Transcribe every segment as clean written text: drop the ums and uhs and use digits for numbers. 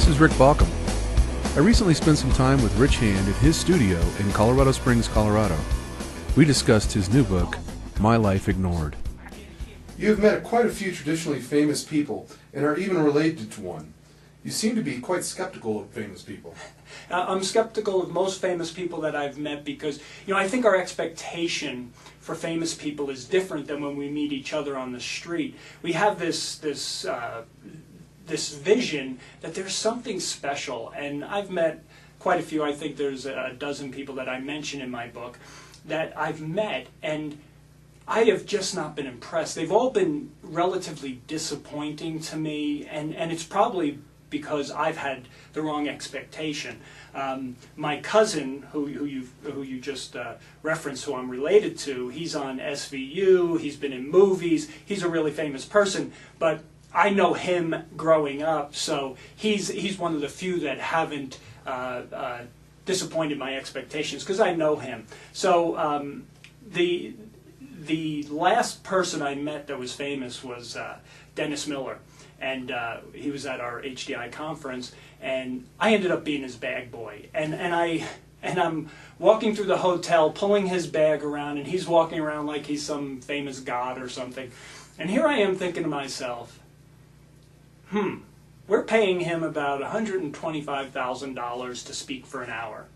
This is Rick Baucom. I recently spent some time with Rich Hand at his studio in Colorado Springs, Colorado. We discussed his new book, My Life Ignored. You have met quite a few traditionally famous people and are even related to one. You seem to be quite skeptical of famous people. I'm skeptical of most famous people that I've met because, I think our expectation for famous people is different than when we meet each other on the street. We have this vision that there's something special, and I've met quite a few. I think there's a dozen people that I mention in my book that I've met, and I have just not been impressed. They've all been relatively disappointing to me, and it's probably because I've had the wrong expectation. My cousin, who you just referenced, who I'm related to, he's on SVU, he's been in movies, he's a really famous person, but I know him growing up, so he's one of the few that haven't disappointed my expectations because I know him. So the last person I met that was famous was Dennis Miller, and he was at our HDI conference, and I ended up being his bag boy, and I'm walking through the hotel pulling his bag around, and he's walking around like he's some famous god or something, and here I am thinking to myself, we're paying him about $125,000 to speak for an hour.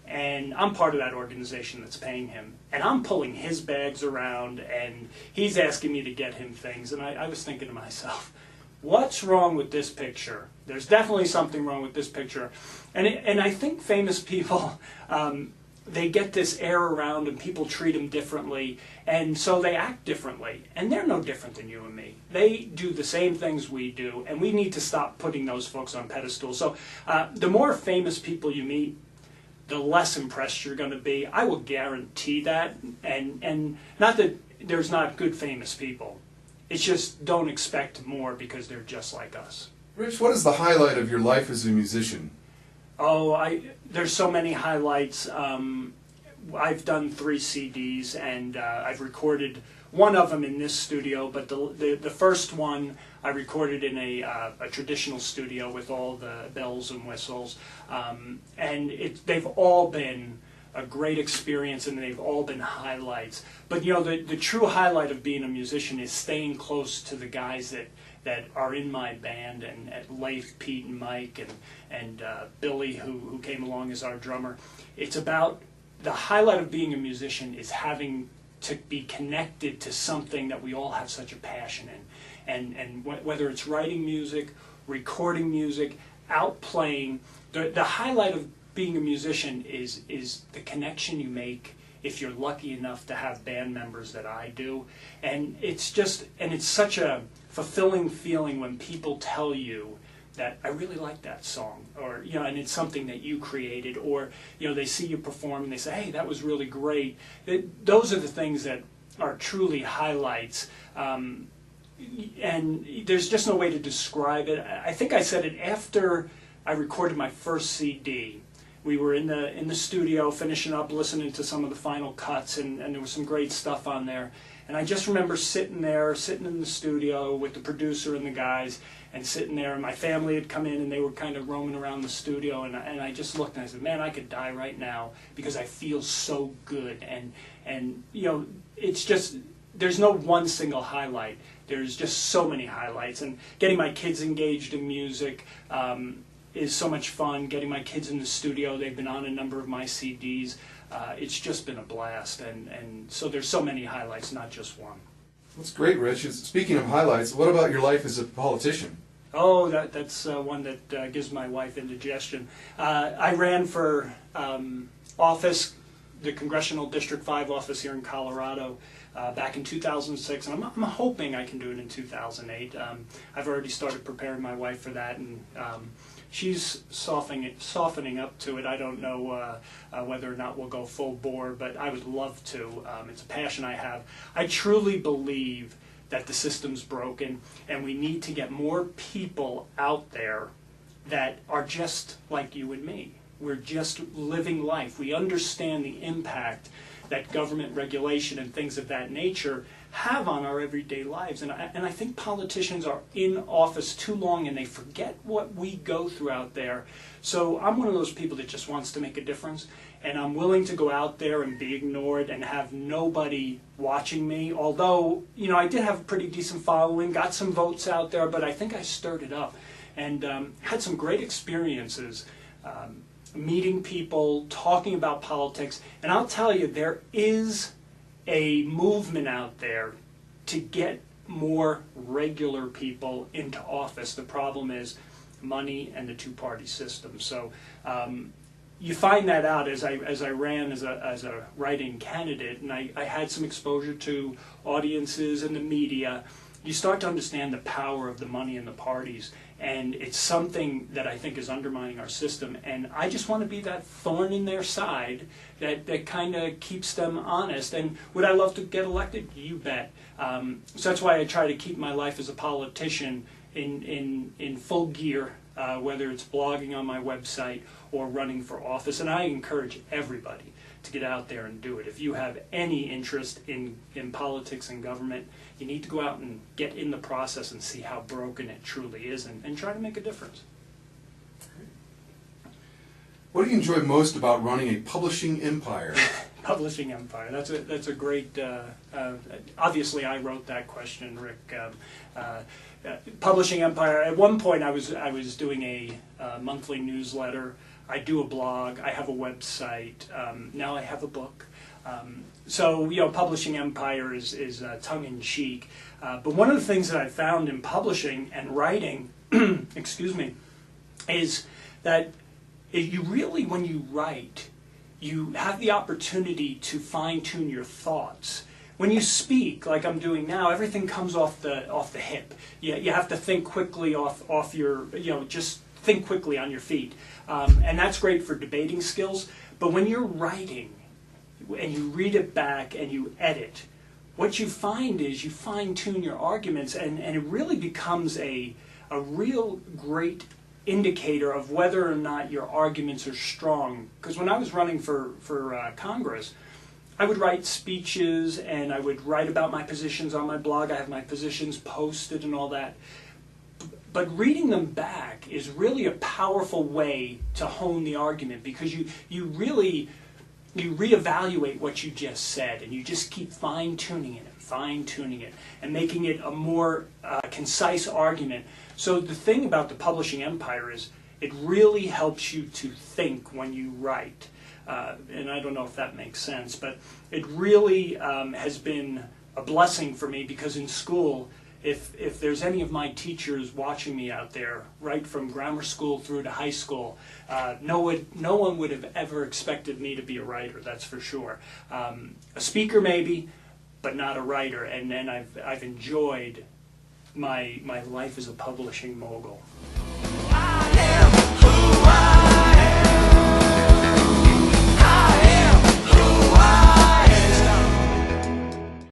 And I'm part of that organization that's paying him. And I'm pulling his bags around, and he's asking me to get him things. And I was thinking to myself, what's wrong with this picture? There's definitely something wrong with this picture. And I think famous people, they get this air around and people treat them differently, and so they act differently. And they're no different than you and me. They do the same things we do, and we need to stop putting those folks on pedestals. So the more famous people you meet, the less impressed you're going to be. I will guarantee that. And not that there's not good famous people. It's just don't expect more because they're just like us. Rich, what is the highlight of your life as a musician? There's so many highlights. I've done 3 CDs, and I've recorded one of them in this studio, but the first one I recorded in a traditional studio with all the bells and whistles, and they've all been a great experience, and they've all been highlights. But the true highlight of being a musician is staying close to the guys that are in my band, and Leif, Pete, and Mike, and Billy, who came along as our drummer. It's about the highlight of being a musician is having to be connected to something that we all have such a passion in, and whether it's writing music, recording music, out playing, the highlight of being a musician is the connection you make if you're lucky enough to have band members that I do, and it's such a fulfilling feeling when people tell you that I really like that song, or and it's something that you created, or they see you perform and they say, hey, that was really great. Those are the things that are truly highlights, and there's just no way to describe it. I think I said it after I recorded my first CD. We were in the studio finishing up, listening to some of the final cuts, and there was some great stuff on there. And I just remember sitting in the studio with the producer and the guys, and sitting there, and my family had come in, and they were kind of roaming around the studio, and I just looked and I said, man, I could die right now because I feel so good. And it's just, there's no one single highlight. There's just so many highlights. And getting my kids engaged in music is so much fun. Getting my kids in the studio, they've been on a number of my CDs. It's just been a blast, and so there's so many highlights, not just one. That's great, Rich. Speaking of highlights, what about your life as a politician? Oh, that's one that gives my wife indigestion. I ran for office, the Congressional District 5 office here in Colorado, back in 2006, and I'm hoping I can do it in 2008. I've already started preparing my wife for that, and she's softening up to it. I don't know whether or not we'll go full bore, but I would love to. It's a passion I have. I truly believe that the system's broken, and we need to get more people out there that are just like you and me. We're just living life. We understand the impact that government regulation and things of that nature have on our everyday lives. And I think politicians are in office too long and they forget what we go through out there. So I'm one of those people that just wants to make a difference, and I'm willing to go out there and be ignored and have nobody watching me. Although, you know, I did have a pretty decent following, got some votes out there, but I think I stirred it up and had some great experiences meeting people, talking about politics. And I'll tell you, there is a movement out there to get more regular people into office. The problem is money and the two-party system. So you find that out as I ran as a write-in candidate, and I had some exposure to audiences and the media. You start to understand the power of the money in the parties, and it's something that I think is undermining our system. And I just want to be that thorn in their side that kind of keeps them honest. And would I love to get elected? You bet. So that's why I try to keep my life as a politician in full gear, whether it's blogging on my website or running for office. And I encourage everybody to get out there and do it. If you have any interest in politics and government, you need to go out and get in the process and see how broken it truly is, and try to make a difference. What do you enjoy most about running a publishing empire? Publishing empire. That's a great. Obviously, I wrote that question, Rick. Publishing empire. At one point, I was doing a monthly newsletter. I do a blog. I have a website. Now I have a book. So, you know, publishing empire is tongue in cheek. But one of the things that I found in publishing and writing, excuse me, is that you really, when you write, you have the opportunity to fine-tune your thoughts. When you speak, like I'm doing now, everything comes off the hip. You have to think quickly off your, just think quickly on your feet. And that's great for debating skills. But when you're writing and you read it back and you edit, what you find is you fine-tune your arguments, and it really becomes a real great indicator of whether or not your arguments are strong. Because when I was running for Congress, I would write speeches and I would write about my positions on my blog. I have my positions posted and all that. But reading them back is really a powerful way to hone the argument, because you reevaluate what you just said, and you just keep fine-tuning it and making it a more concise argument. So the thing about the publishing empire is it really helps you to think when you write. And I don't know if that makes sense, but it really has been a blessing for me, because in school, if there's any of my teachers watching me out there, right from grammar school through to high school, no one would have ever expected me to be a writer, that's for sure. A speaker maybe, but not a writer. And then I've enjoyed my life as a publishing mogul.